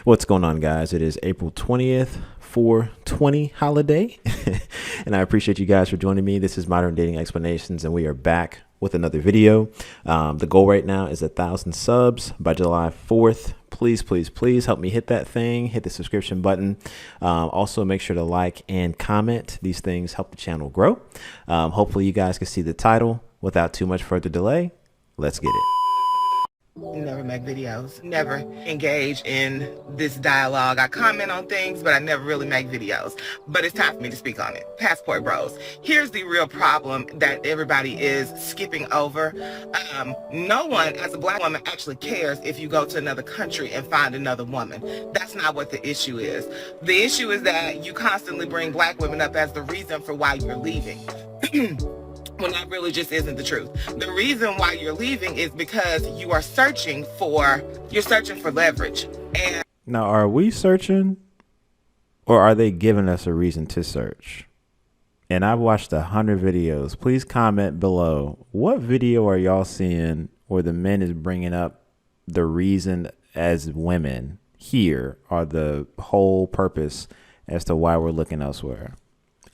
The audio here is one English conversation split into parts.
What's going on, guys? It is April 20th, 420 holiday. And I appreciate you guys for joining me. This is Modern Dating Explanations, and we are back with another video. The goal right now is 1,000 subs by July 4th. Please, please, please help me hit that thing. Hit the subscription button. Also, make sure to like and comment. These things help the channel grow. Hopefully, you guys can see the title. Without too much further delay, let's get it. Never make videos, never engage in this dialogue. I comment on things, but I never really make videos. But it's time for me to speak on it. Passport bros. Here's the real problem that everybody is skipping over. No one, as a black woman, actually cares if you go to another country and find another woman. That's not what the issue is. The issue is that you constantly bring black women up as the reason for why you're leaving. When that really just isn't the truth. The reason why you're leaving is because you are searching for leverage. And now, are we searching, or are they giving us a reason to search? And I've watched 100 videos. Please comment below. What video are y'all seeing where the men is bringing up the reason as women here, or the whole purpose as to why we're looking elsewhere?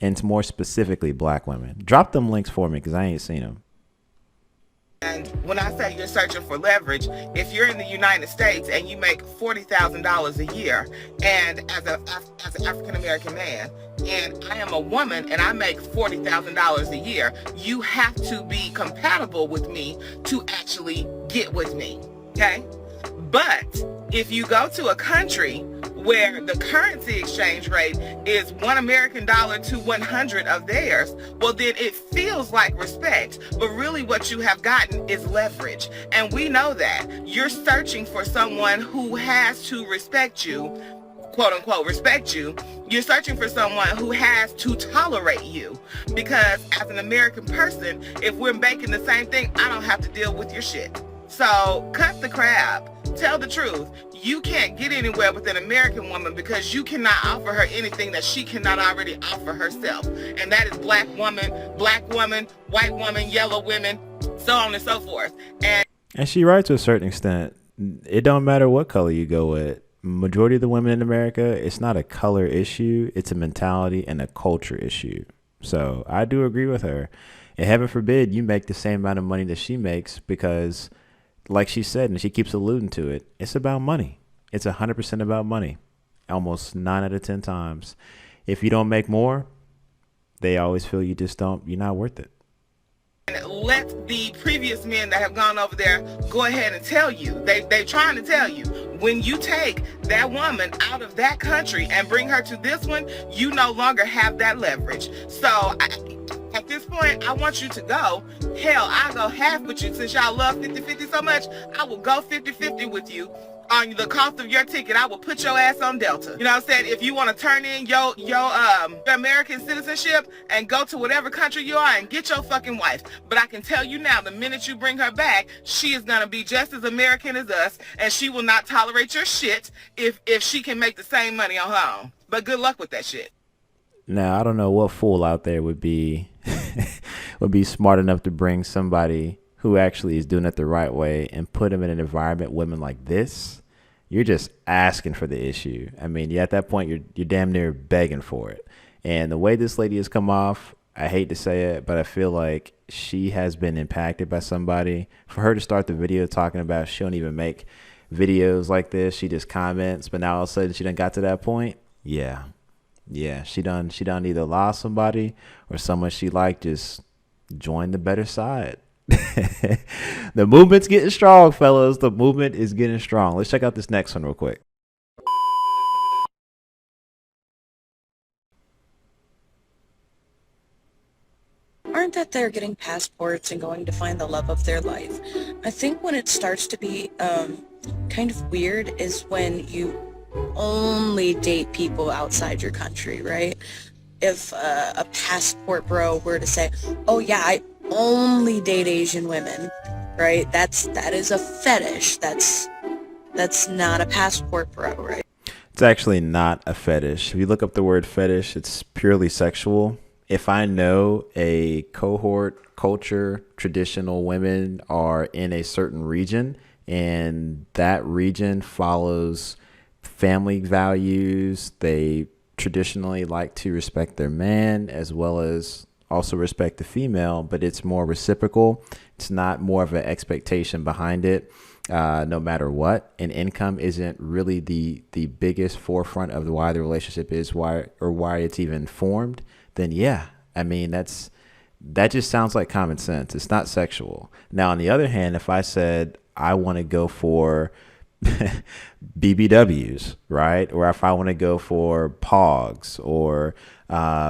And more specifically, black women. Drop them links for me, because I ain't seen them. And when I say you're searching for leverage, if you're in the United States and you make $40,000 a year, and as an African-American man, and I am a woman and I make $40,000 a year, you have to be compatible with me to actually get with me, okay? But if you go to a country where the currency exchange rate is $1 American to 100 of theirs, well, then it feels like respect. But really what you have gotten is leverage. And we know that. You're searching for someone who has to respect you, quote unquote, respect you. You're searching for someone who has to tolerate you. Because as an American person, if we're making the same thing, I don't have to deal with your shit. So cut the crap. Tell the truth. You can't get anywhere with an American woman because you cannot offer her anything that she cannot already offer herself. And that is black woman, white woman, yellow women, so on and so forth. And she right to a certain extent. It don't matter what color you go with. Majority of the women in America, it's not a color issue. It's a mentality and a culture issue. So I do agree with her. And heaven forbid you make the same amount of money that she makes, because like she said, and she keeps alluding to it, it's about money. It's 100% about money. Almost 9 out of 10 times. If you don't make more, they always feel you're not worth it. And let the previous men that have gone over there go ahead and tell you. They're trying to tell you. When you take that woman out of that country and bring her to this one, you no longer have that leverage. So at this point, I want you to go. Hell, I'll go half with you. Since y'all love 50-50 so much, I will go 50-50 with you. On the cost of your ticket, I will put your ass on Delta. You know what I'm saying? If you want to turn in your American citizenship and go to whatever country you are and get your fucking wife. But I can tell you now, the minute you bring her back, she is going to be just as American as us, and she will not tolerate your shit if she can make the same money on her own. But good luck with that shit. Now, I don't know what fool out there would be smart enough to bring somebody who actually is doing it the right way and put them in an environment women like this. You're just asking for the issue. I mean, at that point, you're damn near begging for it. And the way this lady has come off, I hate to say it, but I feel like she has been impacted by somebody. For her to start the video talking about she don't even make videos like this, she just comments, but now all of a sudden she done got to that point. Yeah, she done either lost somebody or someone she liked just joined the better side. The movement's getting strong, fellas. The movement is getting strong. Let's check out this next one real quick. Aren't that they're getting passports and going to find the love of their life. I think when it starts to be kind of weird is when you only date people outside your country, right? If a passport bro were to say, oh yeah, I only date Asian women, right? That is a fetish. That's not a passport bro, right? It's actually not a fetish. If you look up the word fetish, it's purely sexual. If I know a cohort, culture, traditional women are in a certain region and that region follows family values. They traditionally like to respect their man as well as also respect the female, but it's more reciprocal. It's not more of an expectation behind it, no matter what. And income isn't really the biggest forefront of why the relationship is why it's even formed. Then yeah, I mean that just sounds like common sense. It's not sexual. Now, on the other hand, if I said I want to go for BBWs, right? Or if I want to go for pogs or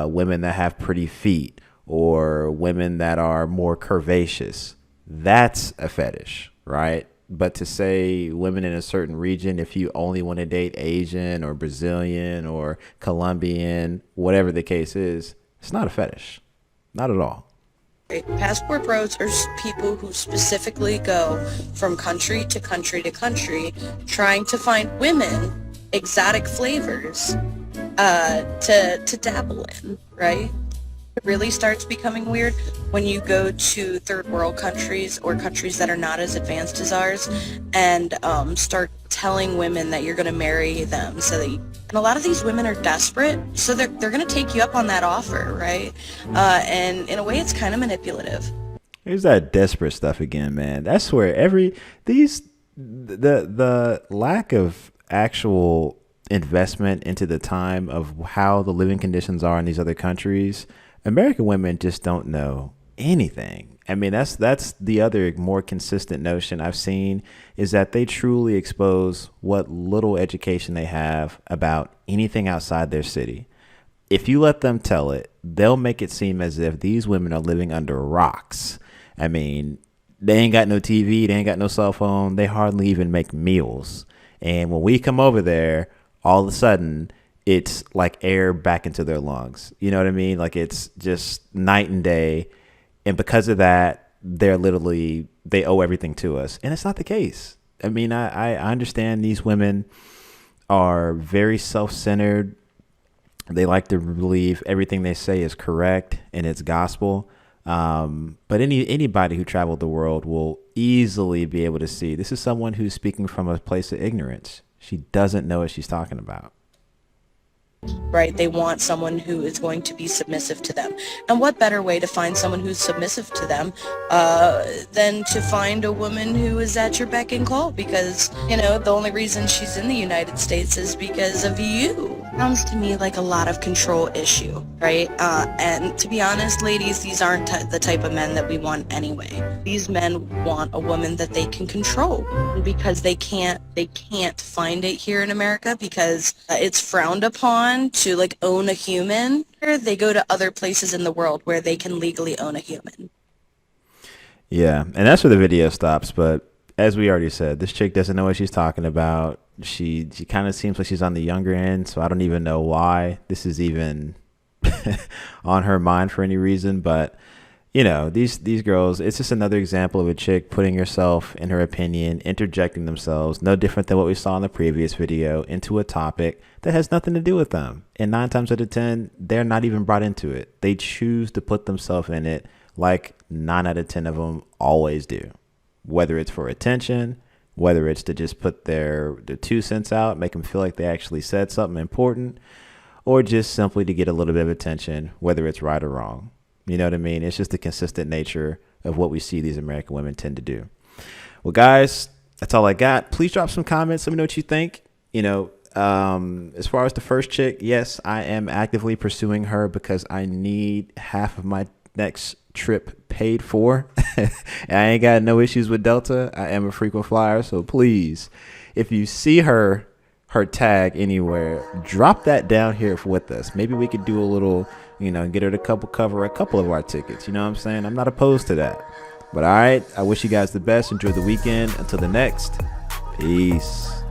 women that have pretty feet or women that are more curvaceous, that's a fetish, right? But to say women in a certain region, if you only want to date Asian or Brazilian or Colombian, whatever the case is, it's not a fetish. Not at all. Passport bros are people who specifically go from country to country to country trying to find women, exotic flavors, to dabble in, right? It really starts becoming weird when you go to third world countries or countries that are not as advanced as ours and start telling women that you're going to marry them and a lot of these women are desperate, so they're going to take you up on that offer, right? And in a way, it's kind of manipulative. Here's that desperate stuff again, man. That's where the lack of actual investment into the time of how the living conditions are in these other countries. American women just don't know anything. I mean, that's the other more consistent notion I've seen is that they truly expose what little education they have about anything outside their city. If you let them tell it, they'll make it seem as if these women are living under rocks. I mean, they ain't got no TV, they ain't got no cell phone, they hardly even make meals. And when we come over there, all of a sudden, it's like air back into their lungs. You know what I mean? Like it's just night and day. And because of that, they owe everything to us. And it's not the case. I mean, I understand these women are very self-centered. They like to believe everything they say is correct and it's gospel. But anybody who traveled the world will easily be able to see this is someone who's speaking from a place of ignorance. She doesn't know what she's talking about. Right? They want someone who is going to be submissive to them. And what better way to find someone who's submissive to them than to find a woman who is at your beck and call? Because, the only reason she's in the United States is because of you. Sounds to me like a lot of control issue, right? And to be honest, ladies, these aren't the type of men that we want anyway. These men want a woman that they can control because they can't find it here in America because it's frowned upon to own a human. They go to other places in the world where they can legally own a human. Yeah, and that's where the video stops. But as we already said, this chick doesn't know what she's talking about. She kind of seems like she's on the younger end, so I don't even know why this is even on her mind for any reason. But these girls, it's just another example of a chick putting herself, in her opinion, interjecting themselves, no different than what we saw in the previous video, into a topic that has nothing to do with them. And 9 times out of 10, they're not even brought into it. They choose to put themselves in it like 9 out of 10 of them always do. Whether it's for attention, whether it's to just put their 2 cents out, make them feel like they actually said something important, or just simply to get a little bit of attention, whether it's right or wrong. You know what I mean? It's just the consistent nature of what we see these American women tend to do. Well, guys, that's all I got. Please drop some comments. Let me know what you think. As far as the first chick, yes, I am actively pursuing her because I need half of my next trip paid for. I ain't got no issues with Delta. I am a frequent flyer. So please, if you see her tag anywhere, drop that down here with us. Maybe we could do a little, get her to cover a couple of our tickets. You know what I'm saying? I'm not opposed to that. But all right, I wish you guys the best. Enjoy the weekend. Until the next, peace.